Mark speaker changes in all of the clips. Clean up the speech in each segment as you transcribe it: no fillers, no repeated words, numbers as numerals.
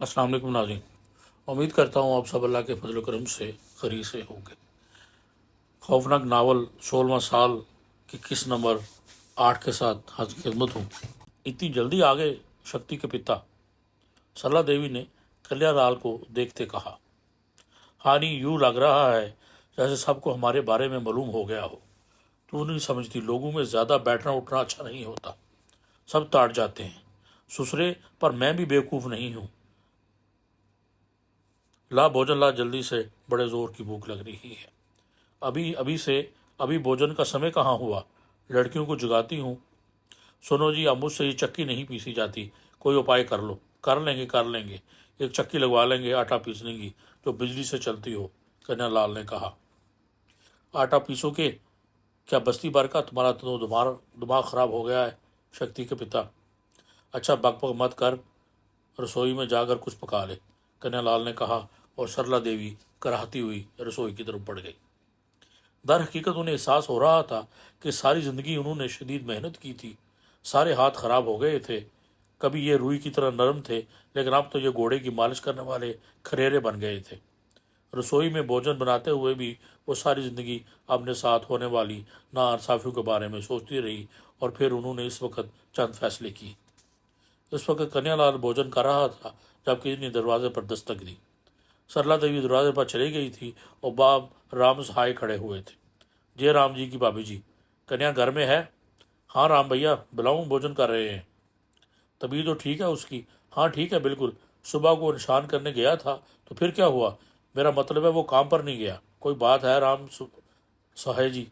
Speaker 1: अस्सलाम वालेकुम नाज़रीन। उम्मीद करता हूँ आप सब अल्लाह के फजल करम से खरी से होंगे। खौफनाक नावल 16वां साल की किस नंबर 8 के साथ हाजिर खिदमत हूँ। इतनी जल्दी आ गए शक्ति के पिता, सरला देवी ने कल्यालाल को देखते कहा। हानि यूं लग रहा है जैसे सबको हमारे बारे में मालूम हो गया हो। तू नहीं समझती, लोगों में ज़्यादा बैठना उठना अच्छा नहीं होता, सब ताट जाते हैं। ससुरे पर मैं भी बेवकूफ़ नहीं हूँ। ला भोजन ला, जल्दी से, बड़े जोर की भूख लग रही है। अभी भोजन का समय कहाँ हुआ। लड़कियों को जगाती हूँ। सुनो जी, अब मुझसे ये चक्की नहीं पीसी जाती, कोई उपाय कर लो। कर लेंगे, एक चक्की लगवा लेंगे आटा पीसने की, जो बिजली से चलती हो, कन्यालाल ने कहा। आटा पीसो के क्या बस्ती भर का? तुम्हारा तो दिमाग खराब हो गया है, शक्ति के पिता। अच्छा बकबक मत कर, रसोई में जाकर कुछ पका ले, कन्यालाल ने कहा और सरला देवी कराहती हुई रसोई की तरफ बढ़ गई। दर हकीकत उन्हें एहसास हो रहा था कि सारी जिंदगी उन्होंने शदीद मेहनत की थी, सारे हाथ खराब हो गए थे। कभी ये रुई की तरह नरम थे, लेकिन अब तो ये घोड़े की मालिश करने वाले खरेरे बन गए थे। रसोई में भोजन बनाते हुए भी वो सारी जिंदगी अपने साथ होने वाली नाइंसाफियों के बारे में सोचती रही, और फिर उन्होंने इस वक्त चंद फैसले किए। इस वक्त कन्यालाल भोजन कर रहा था जब किसी ने दरवाजे पर दस्तक दी। सरला देवी दरवाजे पर चली गई थी और बाब राम सहाय खड़े हुए थे। जय राम जी की भाभी जी, कन्या घर में है? हाँ राम भैया, बुलाऊं? भोजन कर रहे हैं। तभी तो ठीक है उसकी? हाँ ठीक है बिल्कुल, सुबह को निशान करने गया था। तो फिर क्या हुआ? मेरा मतलब है वो काम पर नहीं गया। कोई बात है सहाय जी?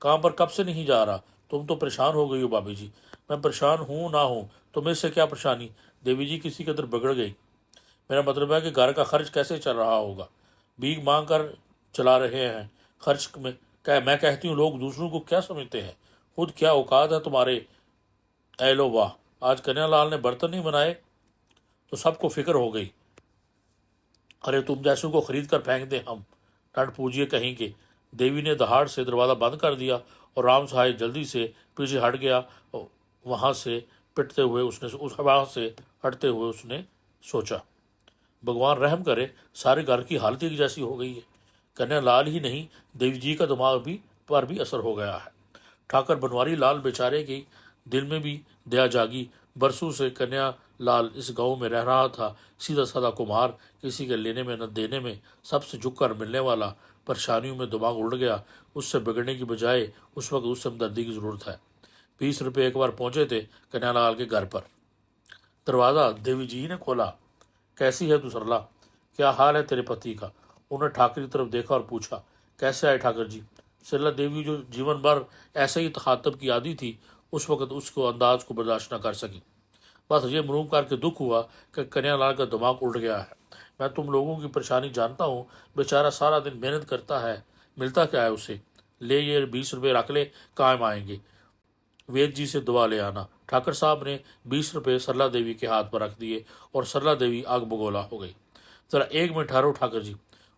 Speaker 1: काम पर कब से नहीं जा रहा? तुम तो परेशान हो गई हो भाभी जी। मैं परेशान हूँ ना हूँ, तुम्हें इससे क्या परेशानी? देवी जी किसी कदर बिगड़ गई। मेरा मतलब है कि घर का खर्च कैसे चल रहा होगा? भीख मांग कर चला रहे हैं खर्च में। क्या मैं कहती हूँ, लोग दूसरों को क्या समझते हैं, खुद क्या औकात है तुम्हारे? एलो वाह, आज कन्यालाल ने बर्तन नहीं बनाए तो सबको फिक्र हो गई। अरे तुम जैसों को खरीद कर फेंक दें हम, टंट पूजिए कहेंगे। देवी ने दहाड़ से दरवाज़ा बंद कर दिया और राम सहाय जल्दी से पीछे हट गया। और वहाँ से पिटते हुए उसने उस वहाँ से हटते हुए उसने सोचा, भगवान रहम करे, सारे घर की हालत एक जैसी हो गई है। कन्यालाल ही नहीं, देवी जी का दिमाग भी पर भी असर हो गया है। ठाकर बनवारी लाल बेचारे की दिल में भी दया जागी। बरसों से कन्या लाल इस गांव में रह रहा था, सीधा साधा कुम्हार, किसी के लेने में न देने में, सबसे झुककर मिलने वाला। परेशानियों में दिमाग उड़ गया। उससे बिगड़ने की बजाय उस वक्त उससे हमदर्दी की जरूरत है। 20 रुपये एक बार पहुंचे थे कन्यालाल के घर पर। दरवाज़ा देवी जी ने खोला। कैसी है तू सरला, क्या हाल है तेरे पति का? उन्होंने ठाकर की तरफ देखा और पूछा, कैसे आए ठाकर जी? सरला देवी, जो जीवन भर ऐसे ही तखातब की आदि थी, उस वक्त उसको अंदाज को बर्दाश्त न कर सकी। बस ये मरूम करके दुख हुआ कि कन्यालाल का दिमाग उल्ट गया है। मैं तुम लोगों की परेशानी जानता हूँ, बेचारा सारा दिन मेहनत करता है, मिलता क्या है उसे? ले ये 20 रुपये रख ले, काम आएंगे। वेद जी से दुआ ले आना। ठाकर साहब ने 20 रुपये सरला देवी के हाथ पर रख दिए और सरला देवी आग बगोला हो गई। जरा 1 मिनट ठहरो ठाकर जी।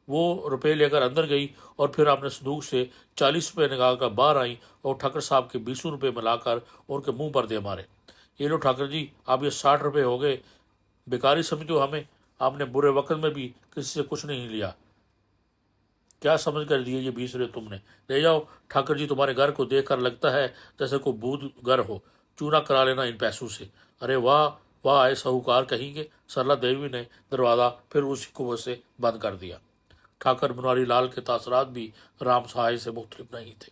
Speaker 1: वो रुपये लेकर अंदर गई और फिर अपने संदूक से 40 रुपये निकाल कर बाहर आई और ठाकर साहब के 20 रुपये मिलाकर उनके मुंह पर दे मारे। ये लो ठाकर जी, आप ये 60 रुपये हो गए। बेकारी समझो हमें? आपने बुरे वक्त में भी किसी से कुछ नहीं लिया। क्या समझ कर दिए ये 20 रुपये तुमने? ले जाओ ठाकर जी, तुम्हारे घर को देख कर लगता है जैसे कोई भूत घर हो। चूना करा लेना इन पैसों से। अरे वाह वाह, आए साहूकार कहेंगे। सरला देवी ने दरवाज़ा फिर उसी कुएं से बंद कर दिया। ठाकर बनवारी लाल के तासरात भी राम सहाय से मुख्तलिफ नहीं थे।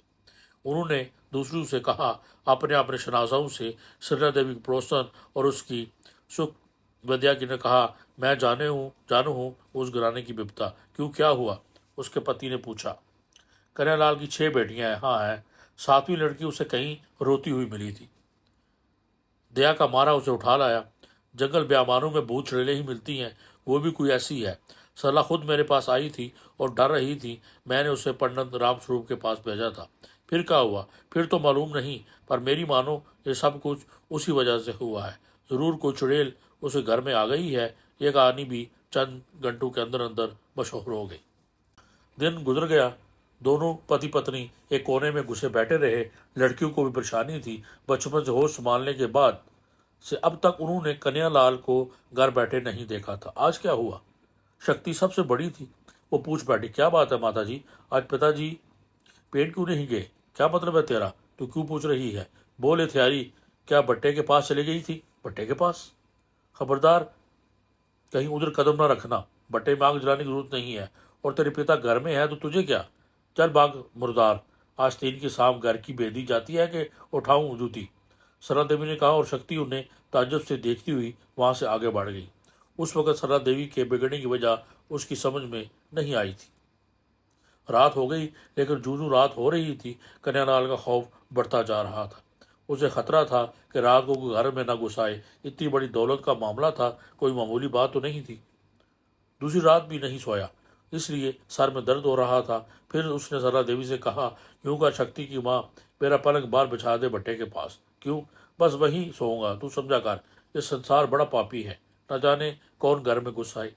Speaker 1: उन्होंने दूसरों से कहा, अपने अपने शनाजाओं से सरला देवी के प्रोत्साहन और उसकी सुख विद्या की ने कहा, मैं जानू हूँ उस घराने की विपता। क्यों, क्या हुआ? उसके पति ने पूछा। कन्यालाल की 6 बेटियां हैं। हाँ है, 7वीं लड़की उसे कहीं रोती हुई मिली थी। दया का मारा उसे उठा लाया। जंगल ब्यामानों में भूत चुड़ैलें ही मिलती हैं, वो भी कोई ऐसी है। सरला खुद मेरे पास आई थी और डर रही थी। मैंने उसे पंडित रामस्वरूप के पास भेजा था। फिर क्या हुआ? फिर तो मालूम नहीं, पर मेरी मानो ये सब कुछ उसी वजह से हुआ है। जरूर कोई चुड़ैल उसे घर में आ गई है। ये कहानी भी चंद घंटों के अंदर अंदर मशहूर हो गई। दिन गुजर गया। दोनों पति पत्नी एक कोने में घुसे बैठे रहे। लड़कियों को भी परेशानी थी। बचपन से होश संभालने के बाद से अब तक उन्होंने कन्हैयालाल को घर बैठे नहीं देखा था। आज क्या हुआ? शक्ति सबसे बड़ी थी। वो पूछ बैठी, क्या बात है माता जी, आज पिताजी पेट क्यों नहीं गए? क्या मतलब है तेरा? तू क्यों पूछ रही है? बोले थ्यारी, क्या भट्टे के पास चली गई थी? भट्टे के पास? खबरदार कहीं उधर कदम ना रखना। भट्टे में आग जलाने की जरूरत नहीं है, और तेरे पिता घर में है तो तुझे क्या? चल भाग मुर्दार। आज तीन की शाम घर की बेदी जाती है कि उठाऊं जूती? सरला देवी ने कहा, और शक्ति उन्हें ताज्जुब से देखती हुई वहां से आगे बढ़ गई। उस वक्त सरला देवी के बिगड़ने की वजह उसकी समझ में नहीं आई थी। रात हो गई, लेकिन जूं रात हो रही थी कन्हैयालाल का खौफ बढ़ता जा रहा था। उसे खतरा था कि रात को कोई घर में न घुस आए। इतनी बड़ी दौलत का मामला था, कोई मामूली बात तो नहीं थी। दूसरी रात भी नहीं सोया, इसलिए सर में दर्द हो रहा था। फिर उसने सरला देवी से कहा, यूं का शक्ति की माँ, मेरा पलंग बाहर बिछा दे भट्टे के पास। क्यों? बस वहीं सोऊंगा, तू समझा कर। ये संसार बड़ा पापी है, न जाने कौन घर में घुस आए।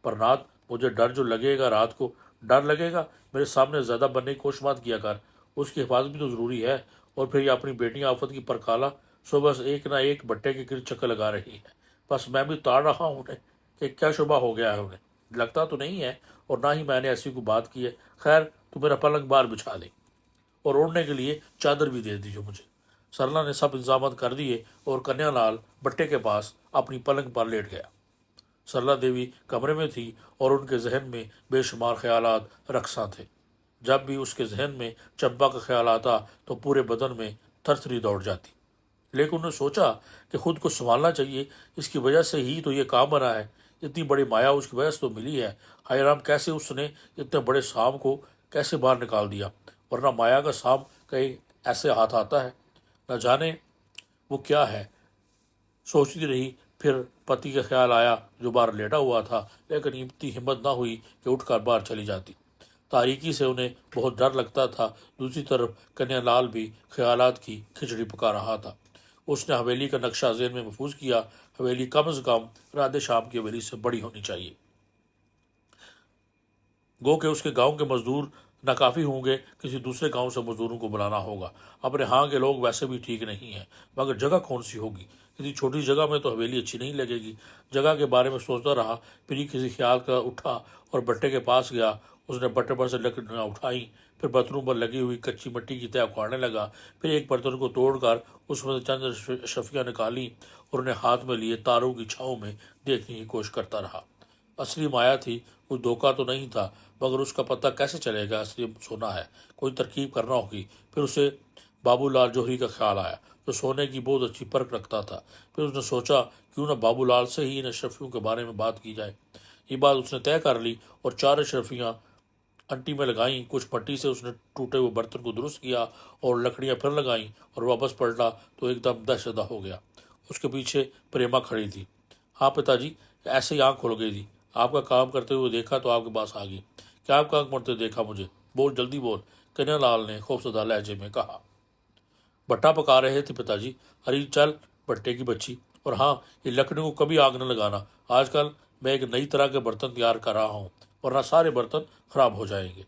Speaker 1: पर नाथ, मुझे डर जो लगेगा, रात को डर लगेगा। मेरे सामने ज्यादा बनने की कोशिश मत किया कर, उसकी हिफाजत भी तो जरूरी है। और फिर ये अपनी बेटी आफत की परकाला सुबह से एक ना एक भट्टे के गिर चक्कर लगा रही है। बस मैं भी ताड़ रहा हूँ उन्हें कि क्या शुबा हो गया है उन्हें। लगता तो नहीं है, और ना ही मैंने ऐसी कोई बात की है। खैर, तू मेरा पलंग बाहर बिछा दे, और ओढ़ने के लिए चादर भी दे दीजिए मुझे। सरला ने सब इंतजाम कर दिए, और कन्हैयालाल भट्टे के पास अपनी पलंग पर लेट गया। सरला देवी कमरे में थी, और उनके जहन में बेशुमार ख्यालात रक्सा थे। जब भी उसके जहन में चंपा का ख्याल आता तो पूरे बदन में थरथरी दौड़ जाती। लेकिन उन्होंने सोचा कि खुद को संभालना चाहिए, इसकी वजह से ही तो ये काम बना है। इतनी बड़ी माया उसकी वजह से तो मिली है। हाय राम, कैसे उसने इतने बड़े सांप को कैसे बाहर निकाल दिया? वरना माया का सांप कहीं ऐसे हाथ आता है? न जाने वो क्या है, सोचती रही। फिर पति का ख्याल आया जो बाहर लेटा हुआ था, लेकिन इतनी हिम्मत ना हुई कि उठकर बाहर चली जाती। तारीकी से उन्हें बहुत डर लगता था। दूसरी तरफ कन्हैयालाल भी ख्यालात की खिचड़ी पका रहा था। उसने हवेली का नक्शा ज़हन में महफूज किया। हवेली कम से कम राधे श्याम की हवेली से बड़ी होनी चाहिए। गो के उसके गांव के मजदूर नाकाफी होंगे, किसी दूसरे गांव से मजदूरों को बुलाना होगा। अपने यहाँ के लोग वैसे भी ठीक नहीं हैं, मगर जगह कौन सी होगी? इतनी छोटी जगह में तो हवेली अच्छी नहीं लगेगी। जगह के बारे में सोचता रहा, फिर ही किसी ख्याल का उठा और भट्टे के पास गया। उसने भट्टे पर से लकड़ियाँ उठाई, फिर बर्तनों पर लगी हुई कच्ची मिट्टी की तय उखाड़ने लगा। फिर एक बर्तन को तोड़कर उसमें से चंद शफियाँ निकाली और उन्हें हाथ में लिए तारों की छाँव में देखने की कोशिश करता रहा। असली माया थी, कोई धोखा तो नहीं था, मगर उसका पता कैसे चलेगा असली सोना है? कोई तरकीब करना होगी। फिर उसे बाबूलाल जौहरी का ख्याल आया, जो सोने की बहुत अच्छी परख रखता था। फिर उसने सोचा, क्यों न बाबूलाल से ही इन अशरफियों के बारे में बात की जाए। ये बात उसने तय कर ली, और 4 अशरफियाँ अंटी में लगाईं। कुछ पट्टी से उसने टूटे हुए बर्तन को दुरुस्त किया, और लकड़ियाँ फिर लगाईं, और वापस पलटा तो एकदम दहशतदा हो गया। उसके पीछे प्रेमा खड़ी थी। हाँ पिताजी, ऐसे ही आँख खुल गई थी। आपका काम करते हुए देखा तो आपके पास आ गई। क्या आपका आँख मरते देखा मुझे? बोल, जल्दी बोल, कन्हैयालाल ने खौफजदा लहजे में कहा। भट्टा पका रहे थे पिताजी। अरे चल भट्टे की बच्ची, और हाँ, ये लकड़ियों को कभी आग न लगाना। आजकल मैं एक नई तरह के बर्तन तैयार कर रहा हूँ, वरना सारे बर्तन खराब हो जाएंगे।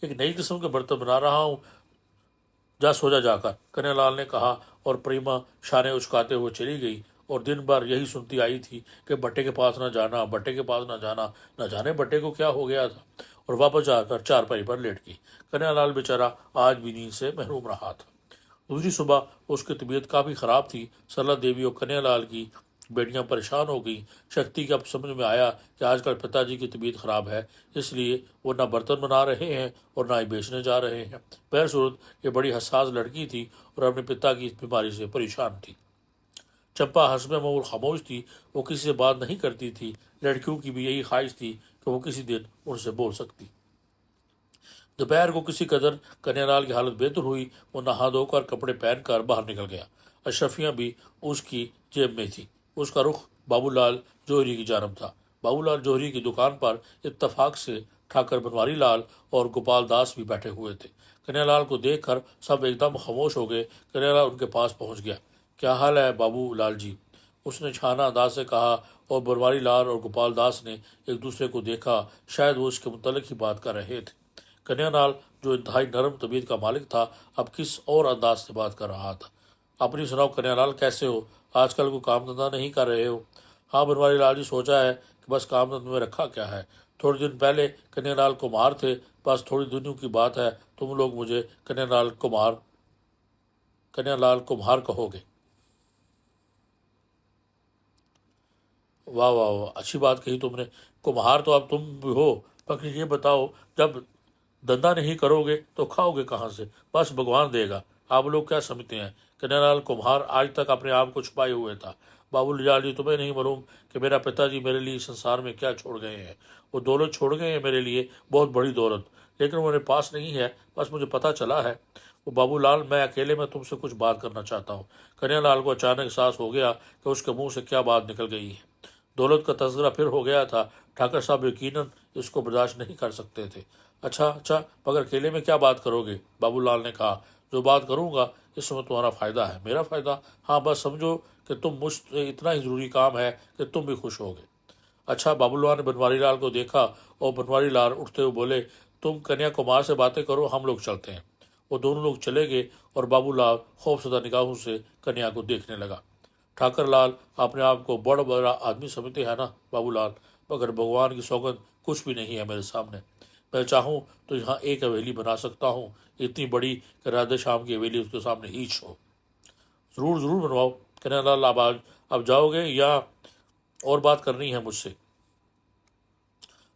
Speaker 1: एक नई किस्म के बर्तन बना रहा हूँ, जा सो जा जाकर, कन्हैयालाल ने कहा। और प्रेमा शाने उचकाते हुए चली गई, और दिन भर यही सुनती आई थी कि भट्टे के पास न जाना, भट्टे के पास न जाना। न जाने भट्टे को क्या हो गया था। और वापस जाकर चारपाई पर लेट गई। कन्हैयालाल बेचारा आज भी नींद से महरूम रहा था। दूसरी सुबह उसकी तबीयत काफ़ी ख़राब थी। सरला देवी और कन्हैयालाल की बेटियां परेशान हो गई। शक्ति के अब समझ में आया कि आजकल पिताजी की तबीयत खराब है, इसलिए वो ना बर्तन बना रहे हैं और ना ही बेचने जा रहे हैं। बहरसूरत ये बड़ी हसास लड़की थी और अपने पिता की इस बीमारी से परेशान थी। चंपा हस्बे मऊल खामोश थी, वो किसी से बात नहीं करती थी। लड़कियों की भी यही ख्वाहिश थी कि वो किसी दिन उनसे बोल सकती। दोपहर को किसी कदर कन्हैयालाल की हालत बेहतर हुई। वो नहा धोकर कपड़े पहनकर बाहर निकल गया। अशरफियाँ भी उसकी जेब में थी। उसका रुख बाबूलाल जौहरी की जानब था। बाबूलाल जौहरी की दुकान पर इत्तफाक से ठाकर बनवारी लाल और गोपाल दास भी बैठे हुए थे। कन्हैयालाल को देखकर सब एकदम खामोश हो गए। कन्हैयालाल उनके पास पहुंच गया। क्या हाल है बाबू लाल जी? उसने छाना अंदाज से कहा, और बनवारी लाल और गोपाल दास ने एक दूसरे को देखा। शायद वो उसके मुतल्लिक ही बात कर रहे थे। कन्हैयालाल, जो इंतहाई नरम तबीयत का मालिक था, अब किस और अंदाज से बात कर रहा था। अपनी सुनाओ कन्यालाल, कैसे हो? आजकल कोई काम धंधा नहीं कर रहे हो? हाँ बनवारी लाल जी, सोचा है कि बस काम धंधे में रखा क्या है। थोड़े दिन पहले कन्यालाल कुम्हार थे, बस थोड़ी दिनों की बात है, तुम लोग मुझे कन्यालाल कुम्हार कहोगे। वाह वाह वाह, अच्छी बात कही तुमने। कुम्हार तो अब तुम भी हो, पर ये बताओ, जब धंधा नहीं करोगे तो खाओगे कहाँ से? बस भगवान देगा। आप लोग क्या समझते हैं? कन्यालाल कुम्हार आज तक अपने आप को छुपाए हुए था। बाबू लाल जी, तुम्हें नहीं मालूम कि मेरा पिताजी मेरे लिए इस संसार में क्या छोड़ गए हैं? वो दौलत छोड़ गए हैं मेरे लिए, बहुत बड़ी दौलत, लेकिन वो मेरे पास नहीं है। बस मुझे पता चला है। वो बाबूलाल, मैं अकेले में तुमसे कुछ बात करना चाहता हूँ। कन्यालाल को अचानक एहसास हो गया कि उसके मुंह से क्या बात निकल गई है। दौलत का तस्करा फिर हो गया था। ठाकर साहब यकीनन इसको बर्दाश्त नहीं कर सकते थे। अच्छा अच्छा, मगर अकेले में क्या बात करोगे? बाबूलाल ने कहा, जो बात करूंगा इसमें तुम्हारा फायदा है। मेरा फायदा? हाँ, बस समझो कि तुम मुझ से इतना ही जरूरी काम है कि तुम भी खुश होगे। अच्छा, बाबूलाल ने बनवारी लाल को देखा और बनवारी लाल उठते हुए बोले, तुम कन्या कुमार से बातें करो, हम लोग चलते हैं। वो दोनों लोग चले गए और बाबूलाल खौफसदा निगाहों से कन्या को देखने लगा। ठाकर लाल, अपने आप को बड़ा बड़ा आदमी समझते हैं ना बाबूलाल, मगर भगवान की सौगंध कुछ भी नहीं है मेरे सामने। मैं चाहूँ तो यहाँ एक हवेली बना सकता हूँ, इतनी बड़ी कि राधे श्याम की हवेली उसके सामने हीच हो। ज़रूर ज़रूर बनवाओ। कन्हैयालाल, अब जाओगे या और बात करनी है मुझसे?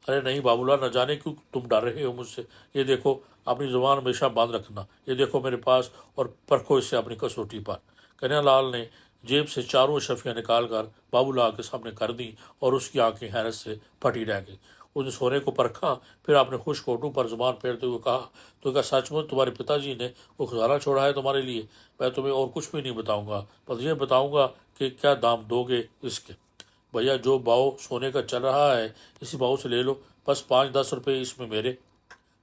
Speaker 1: अरे नहीं बाबूलाल, न जाने क्यों तुम डर रहे हो मुझसे। ये देखो, अपनी जुबान हमेशा बंद रखना। ये देखो मेरे पास, और परखो इससे अपनी कसौटी पर। कन्हैयालाल ने जेब से चारों अशरफियाँ निकाल कर बाबूलाल के सामने कर दी और उसकी आंखें हैरत से फटी रह गई। उसने सोने को परखा, फिर अपने खुश कोटू पर जुबान फेरते हुए कहा, तो क्या सचमुच तुम्हारे पिताजी ने वो खजाना छोड़ा है तुम्हारे लिए? मैं तुम्हें और कुछ भी नहीं बताऊंगा, बस ये बताऊंगा कि क्या दाम दोगे इसके। भैया, जो भाव सोने का चल रहा है इसी भाव से ले लो, बस 5-10 रुपये इसमें मेरे।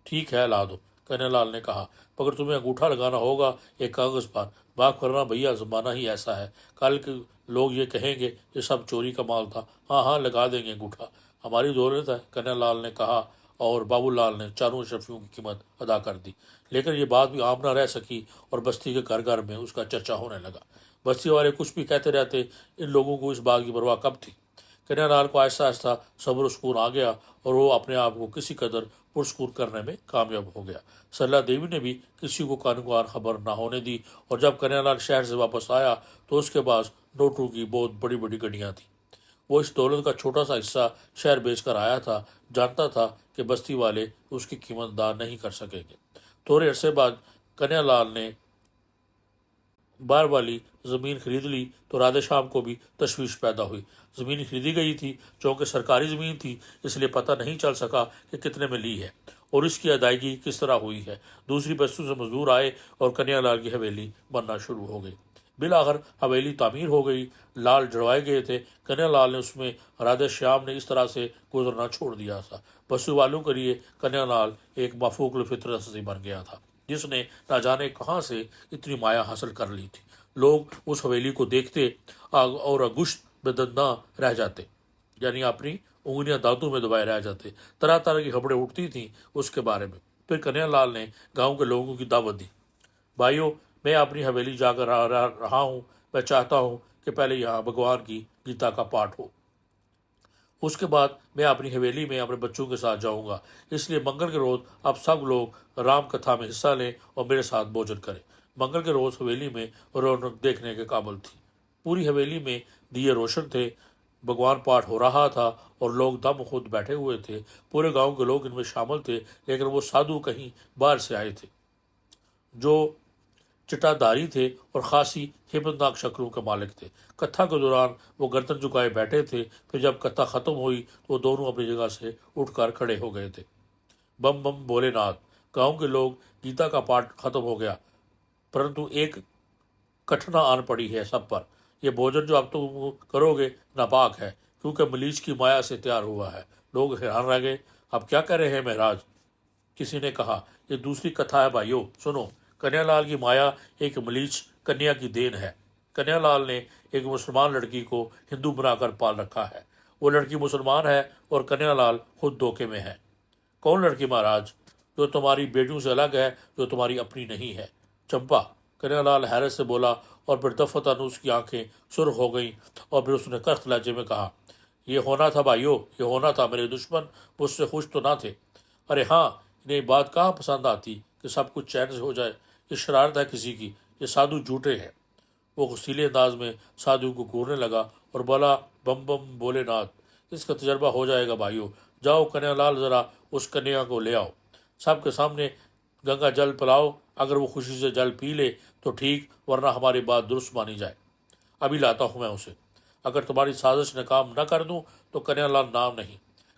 Speaker 1: ठीक है, ला दो, कन्हैयालाल ने कहा, मगर तुम्हें अंगूठा लगाना होगा एक कागज़ पर। माफ़ करना भैया, ज़माना ही ऐसा है। कल के लोग ये कहेंगे ये सब चोरी का माल था। हाँ हाँ, लगा देंगे अंगूठा, हमारी दौलत है, कन्हैयालाल ने कहा। और बाबूलाल ने चारों शफियों की कीमत अदा कर दी। लेकिन ये बात भी आम न रह सकी और बस्ती के घर घर में उसका चर्चा होने लगा। बस्ती वाले कुछ भी कहते रहते, इन लोगों को इस बात की परवाह कब थी। कन्हैयालाल को आहिस्ता आहिस्ता सब्र सुकून आ गया और वो अपने आप को किसी कदर पुरस्कूर करने में कामयाब हो गया। सरला देवी ने भी किसी को कानूनवार खबर ना होने दी, और जब कन्हैयालाल शहर से वापस आया तो उसके पास नोटों की बहुत बड़ी बड़ी गड्डियाँ थी। वो इस दौलत का छोटा सा हिस्सा शहर बेचकर आया था। जानता था कि बस्ती वाले उसकी कीमत अदा नहीं कर सकेंगे। थोड़े अरसे बाद कन्हैयालाल ने बार वाली ज़मीन खरीद ली तो राधे श्याम को भी तशवीश पैदा हुई। ज़मीन खरीदी गई थी, चूँकि सरकारी ज़मीन थी, इसलिए पता नहीं चल सका कि कितने में ली है और इसकी अदायगी किस तरह हुई है। दूसरी बस्तियों से मजदूर आए और कन्हैयालाल की हवेली बनना शुरू हो गई। बिलाखिर हवेली तामीर हो गई, लाल जड़वाए गए थे। कन्हैयालाल ने उसमें राधे श्याम ने इस तरह से गुजरना छोड़ दिया था। बस्ती वालों के लिए कन्हैयालाल एक माफूक फितरत से बन गया था, जिसने ना जाने कहाँ से इतनी माया हासिल कर ली थी। लोग उस हवेली को देखते और अगुश्त बेदना रह जाते, यानी अपनी उंगलियां दांतों में दबाए रह जाते। तरह तरह की खबरें उठती थीं उसके बारे में। फिर कन्हैयालाल ने गांव के लोगों की दावत दी, भाइयों, मैं अपनी हवेली जाकर रहा हूँ। मैं चाहता हूँ कि पहले यहाँ भगवान की गीता का पाठ हो, उसके बाद मैं अपनी हवेली में अपने बच्चों के साथ जाऊंगा। इसलिए मंगल के रोज आप सब लोग राम कथा में हिस्सा लें और मेरे साथ भोजन करें। मंगल के रोज हवेली में रौनक देखने के काबिल थी। पूरी हवेली में दिए रोशन थे, भगवान पाठ हो रहा था और लोग दम खुद बैठे हुए थे। पूरे गांव के लोग इनमें शामिल थे, लेकिन वो साधु कहीं बाहर से आए थे, जो चिटाधारी थे और खासी हिम्मतनाक शक्लों के मालिक थे। कथा के दौरान वो गर्दन झुकाए बैठे थे। फिर जब कथा खत्म हुई तो वो दोनों अपनी जगह से उठकर खड़े हो गए थे। बम बम भोलेनाथ। गांव के लोग, गीता का पाठ खत्म हो गया, परंतु एक कठिना आन पड़ी है सब पर। यह भोजन जो अब तुम करोगे नापाक है, क्योंकि मलीच की माया से तैयार हुआ है। लोग हैरान रह गए। अब क्या कर रहे हैं महाराज? किसी ने कहा, यह दूसरी कथा है भाइयों, सुनो। कन्हैयालाल की माया एक मलीच कन्या की देन है। कन्हैयालाल ने एक मुसलमान लड़की को हिंदू बनाकर पाल रखा है। वो लड़की मुसलमान है और कन्हैयालाल खुद धोखे में है। कौन लड़की महाराज? जो तुम्हारी बेटियों से अलग है, जो तुम्हारी अपनी नहीं है। चंपा। कन्हैयालाल हैरत से बोला और फिर दफतन उसकी आंखें सुर्ख हो गईं और फिर उसने कख्त लहजे में कहा, ये होना था भाइयों, ये होना था। मेरे दुश्मन मुझसे खुश तो ना थे। अरे हाँ, इन्हें बात कहाँ पसंद आती कि सब कुछ चैन से हो जाए। ये शरारत है किसी की, ये साधु झूठे हैं। वो गुस्सीले अंदाज में साधु को घूरने लगा और बोला, बम बम भोलेनाथ, इसका तजर्बा हो जाएगा भाइयों। जाओ कन्हैयालाल, जरा उस कन्या को ले आओ, सबके सामने गंगा जल पिलाओ। अगर वो खुशी से जल पी ले तो ठीक, वरना हमारी बात दुरुस्त मानी जाए। अभी लाता हूं मैं उसे। अगर तुम्हारी साजिश नाकाम न कर दूं तो कन्हैयालाल नाम नहीं।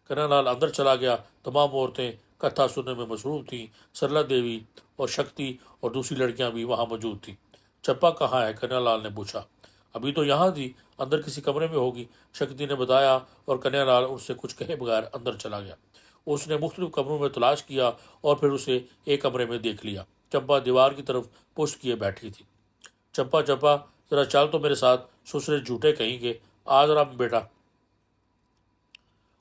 Speaker 1: कन्हैयालाल अंदर चला गया। तमाम औरतें कथा सुनने में मसरूफ थीं। सरला देवी और शक्ति और दूसरी लड़कियां भी वहां मौजूद थीं। चंपा कहाँ है? कन्हैयालाल ने पूछा। अभी तो यहाँ थी, अंदर किसी कमरे में होगी, शक्ति ने बताया और कन्हैयालाल उससे कुछ कहे बगैर अंदर चला गया। उसने मुख्तलिफ कमरों में तलाश किया और फिर उसे एक कमरे में देख लिया। चंपा दीवार की तरफ पुष्ट किए बैठी थी। चंपा चंपा, जरा चल तो मेरे साथ, ससुरे झूठे कहेंगे, आज राम बेटा।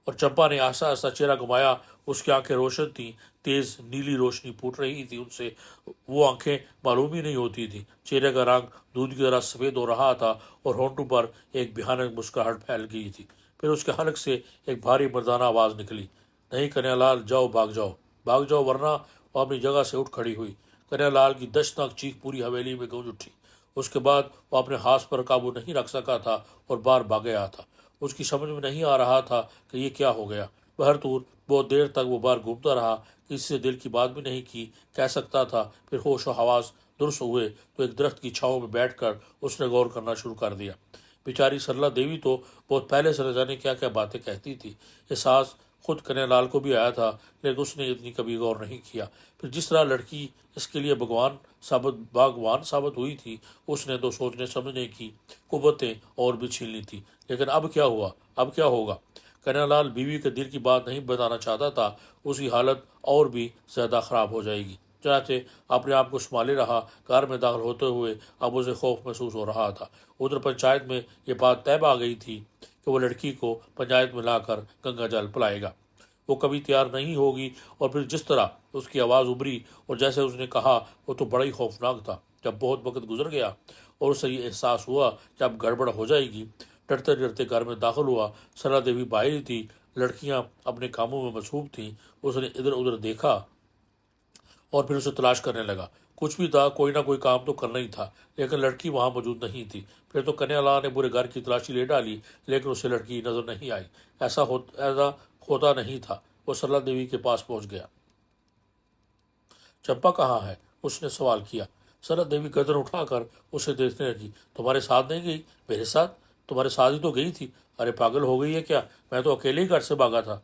Speaker 1: और चंपा ने आस्ता आस्ता चेहरा घुमाया। उसकी आंखें रोशन थीं, तेज नीली रोशनी फूट रही थी उनसे। वो आंखें मालूम ही नहीं होती थी। चेहरे का रंग दूध की तरह सफेद हो रहा था और होंठों पर एक भयानक मुस्कुराहट फैल गई थी। फिर उसके हलक से एक भारी मर्दाना आवाज निकली, नहीं कन्हैयालाल, जाओ, भाग जाओ, भाग जाओ, वरना। वो अपनी जगह से उठ खड़ी हुई। कन्हैयालाल की दशनाक चीख पूरी हवेली में गूंज उठी। उसके बाद वो अपने हाथ पर काबू नहीं रख सका था और बार भाग गया था। उसकी समझ में नहीं आ रहा था कि ये क्या हो गया। बहरतूर बहुत देर तक वो बार घूमता रहा, किसी से दिल की बात भी नहीं की कह सकता था। फिर होश व हवास दुरुस्त हुए तो एक दरख्त की छांव में बैठकर उसने गौर करना शुरू कर दिया। बेचारी सरला देवी तो बहुत पहले से न जाने क्या क्या बातें कहती थी। एहसास खुद कन्हैयालाल को भी आया था, लेकिन उसने इतनी कभी गौर नहीं किया। फिर जिस तरह लड़की इसके लिए भगवान साबित हुई थी, उसने तो सोचने समझने की कुव्वतें और भी छीन ली थी। लेकिन अब क्या हुआ, अब क्या होगा? कन्हैयालाल बीवी के दिल की बात नहीं बताना चाहता था। उसकी हालत और भी ज्यादा खराब हो जाएगी। चनाचे अपने आप को संभाले रहा। कार में दाखिल होते हुए अब उसे खौफ महसूस हो रहा था। उधर पंचायत में ये बात तय आ गई थी कि वो लड़की को पंचायत में लाकर गंगा जल पिलाएगा। वो कभी तैयार नहीं होगी। और फिर जिस तरह उसकी आवाज़ उभरी और जैसे उसने कहा, वो तो बड़ा ही खौफनाक था। जब बहुत वक्त गुजर गया और उसे ये एहसास हुआ कि अब गड़बड़ हो जाएगी, डरते डरते घर में दाखिल हुआ। सरला देवी बाहर थी, लड़कियां अपने कामों में मसरूफ थीं। उसने इधर उधर देखा और फिर उसे तलाश करने लगा। कुछ भी था, कोई ना कोई काम तो करना ही था, लेकिन लड़की वहां मौजूद नहीं थी। फिर तो कन्हैयालाल ने पूरे घर की तलाशी ले डाली, लेकिन उसे लड़की नजर नहीं आई। ऐसा होता नहीं था। वो सरला देवी के पास पहुंच गया। चंपा कहाँ है? उसने सवाल किया। सरला देवी गर्दन उठाकर उसे देखने लगी। तुम्हारे साथ नहीं गई? मेरे साथ? तुम्हारे साथ ही तो गई थी। अरे पागल हो गई है क्या? मैं तो अकेले ही घर से भागा था।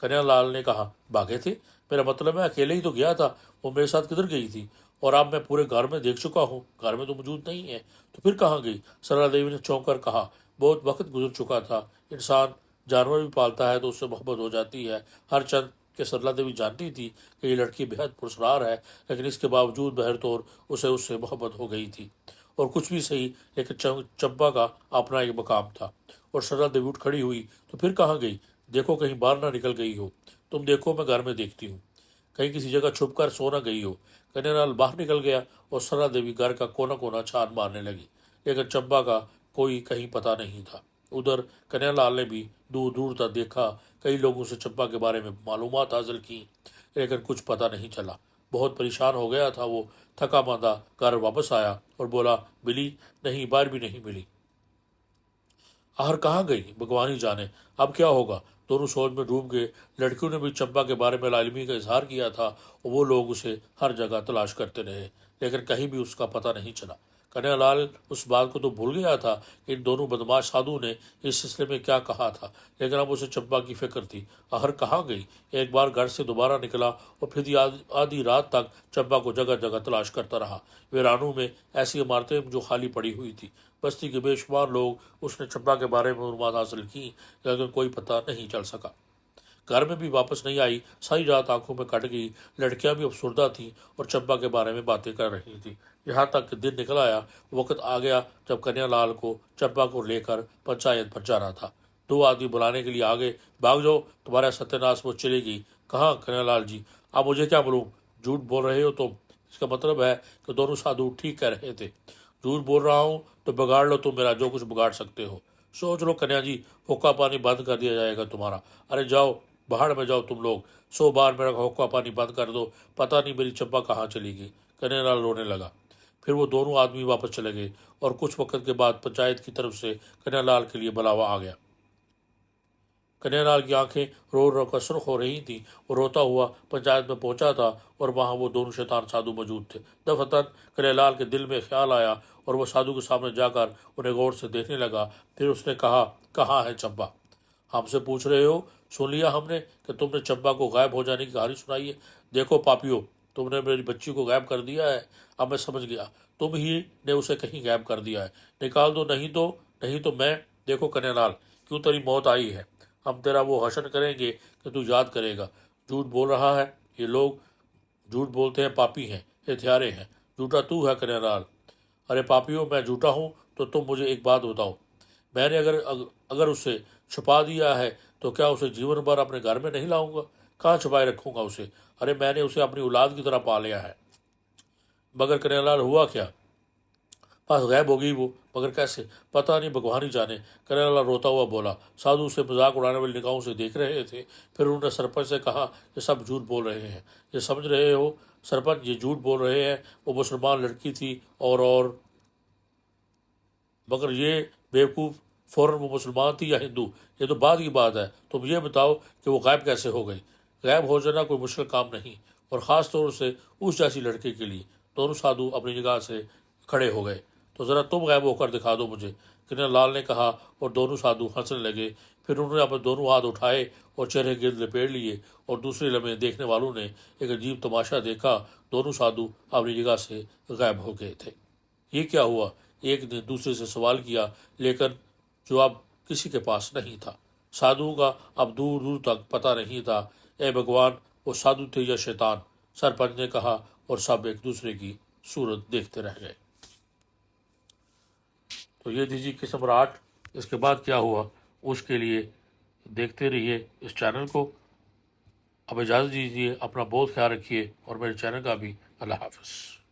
Speaker 1: कन्हैयालाल ने कहा, भागे थे? मेरा मतलब मैं अकेले ही तो गया था। वो मेरे साथ किधर गई थी? और अब मैं पूरे घर में देख चुका हूँ, घर में तो मौजूद नहीं है। तो फिर कहाँ गई? सरला देवी ने चौंक कर कहा, बहुत वक्त गुजर चुका था। इंसान जानवर भी पालता है तो उससे मोहब्बत हो जाती है। हर चंद के सरला देवी जानती थी कि ये लड़की बेहद पुरस्कार है, लेकिन इसके बावजूद बहरतौर उसे उससे मोहब्बत हो गई थी। और कुछ भी सही, लेकिन चंपा का अपना एक मकाम था। और सरला देवी उठ खड़ी हुई। तो फिर कहाँ गई? देखो कहीं बाहर ना निकल गई हो। तुम देखो, मैं घर में देखती हूँ, कहीं किसी जगह छुप कर सो ना गई हो। कन्हैयालाल बाहर निकल गया और सरला देवी घर का कोना कोना छान मारने लगी, लेकिन चंपा का कोई कहीं पता नहीं था। उधर कन्हैयालाल ने भी दूर दूर तक देखा, कई लोगों से चंपा के बारे में मालूमात हासिल की, लेकिन कुछ पता नहीं चला। बहुत परेशान हो गया था वो। थका मांदा घर वापस आया और बोला, मिली नहीं, बाहर भी नहीं मिली। आहर कहाँ गई, भगवान ही जाने। अब क्या होगा? दोनों सोच में डूब गए। लड़कियों ने भी चंपा के बारे में लालिमी का इजहार किया था और वो लोग उसे हर जगह तलाश करते रहे, लेकिन कहीं भी उसका पता नहीं चला। कन्हैयालाल उस बात को तो भूल गया था कि इन दोनों बदमाश साधु ने इस सिलसिले में क्या कहा था, लेकिन अब उसे चंपा की फिक्र थी। आहर कहाँ गई? एक बार घर से दोबारा निकला और फिर आधी रात तक चंपा को जगह जगह तलाश करता रहा। वीरानों में ऐसी इमारतें जो खाली पड़ी हुई थी। बस्ती के बेशुमार लोग उसने चंपा के बारे में मालूमात हासिल की, लेकिन कोई पता नहीं चल सका। घर में भी वापस नहीं आई। सारी रात आंखों में कट गई। लड़कियां भी अफसुर्दा थीं और चंपा के बारे में बातें कर रही थी। यहाँ तक कि दिन निकल आया। वक्त आ गया जब कन्हैयालाल को चंपा को लेकर पंचायत पर जाना था। दो आदमी बुलाने के लिए आ गए। भाग जाओ, तुम्हारा सत्यानाश वो चली गई। कहाँ? कन्हैयालाल जी, आप मुझे क्या बोलूं, झूठ बोल रहे हो तुम। इसका मतलब है कि दोनों साधु ठीक कह रहे थे। झूठ बोल रहा हूँ तो बिगाड़ लो तुम मेरा जो कुछ बिगाड़ सकते हो। सोच लो कन्या जी, हुक्का पानी बंद कर दिया जाएगा तुम्हारा। अरे जाओ, बाहर में जाओ तुम लोग, 100 बार मेरा हुक्का पानी बंद कर दो, पता नहीं मेरी चंपा कहाँ चली गई। कन्यालाल रोने लगा। फिर वो दोनों आदमी वापस चले गए और कुछ वक्त के बाद पंचायत की तरफ से कन्यालाल के लिए बुलावा आ गया। कन्यालाल की आंखें रो रो कर सुर्ख हो रही थीं। वो रोता हुआ पंचायत में पहुंचा था और वहां वो दोनों शैतान साधु मौजूद थे। दफअतन कन्यालाल के दिल में ख्याल आया और वो साधु के सामने जाकर उन्हें गौर से देखने लगा। फिर उसने कहा, कहाँ है चंपा? हमसे पूछ रहे हो? सुन लिया हमने कि तुमने चंपा को गायब हो जाने की कहानी सुनाई है। देखो पापियों, तुमने मेरी बच्ची को गायब कर दिया है। अब मैं समझ गया, तुम ही ने उसे कहीं गायब कर दिया है। निकाल दो, नहीं तो मैं। देखो कन्यालाल, क्यों तेरी मौत आई है। हम तेरा वो हशन करेंगे कि तू याद करेगा। झूठ बोल रहा है, ये लोग झूठ बोलते हैं, पापी हैं, हत्यारे हैं। झूठा तू है कन्यालाल। अरे पापियों, मैं झूठा हूँ तो तुम मुझे एक बात बताओ, मैंने अगर उसे छुपा दिया है तो क्या उसे जीवन भर अपने घर में नहीं लाऊंगा? कहाँ छुपाए रखूंगा उसे? अरे मैंने उसे अपनी औलाद की तरह पाल लिया है। मगर कन्यालाल हुआ क्या? बस गायब हो गई वो। मगर कैसे? पता नहीं, भगवान ही जाने। कन्यालाल रोता हुआ बोला। साधु उसे मजाक उड़ाने वाली निगाहों से देख रहे थे। फिर उन्होंने सरपंच से कहा, ये सब झूठ बोल रहे हैं। ये समझ रहे हो सरपंच, ये झूठ बोल रहे हैं। वो मुसलमान लड़की थी और मगर ये बेवकूफ़, फ़ौरन वो मुसलमान थी या हिंदू, ये तो बाद की बात है। तुम ये बताओ कि वो गायब कैसे हो गई? गायब हो जाना कोई मुश्किल काम नहीं, और ख़ास तौर से उस जैसी लड़की के लिए। दोनों साधु अपनी जगह से खड़े हो गए। तो ज़रा तुम गायब होकर दिखा दो मुझे, कन्यालाल ने कहा, और दोनों साधु हंसने लगे। फिर उन्होंने अपने दोनों हाथ उठाए और चेहरे गिर्द लपेट लिए, और दूसरे लम्हे देखने वालों ने एक अजीब तमाशा देखा। दोनों साधु अपनी जगह से गायब हो गए थे। ये क्या हुआ? एक ने दूसरे से सवाल किया, लेकिन जवाब किसी के पास नहीं था। साधुओं का अब दूर दूर तक पता नहीं था। ए भगवान, वो साधु थे या शैतान? सरपंच ने कहा, और सब एक दूसरे की सूरत देखते रह गए। तो ये थी जी किस्म 8। इसके बाद क्या हुआ उसके लिए देखते रहिए इस चैनल को। अब इजाज़त दीजिए, अपना बहुत ख्याल रखिए और मेरे चैनल का भी। अल्लाह हाफ़िज़।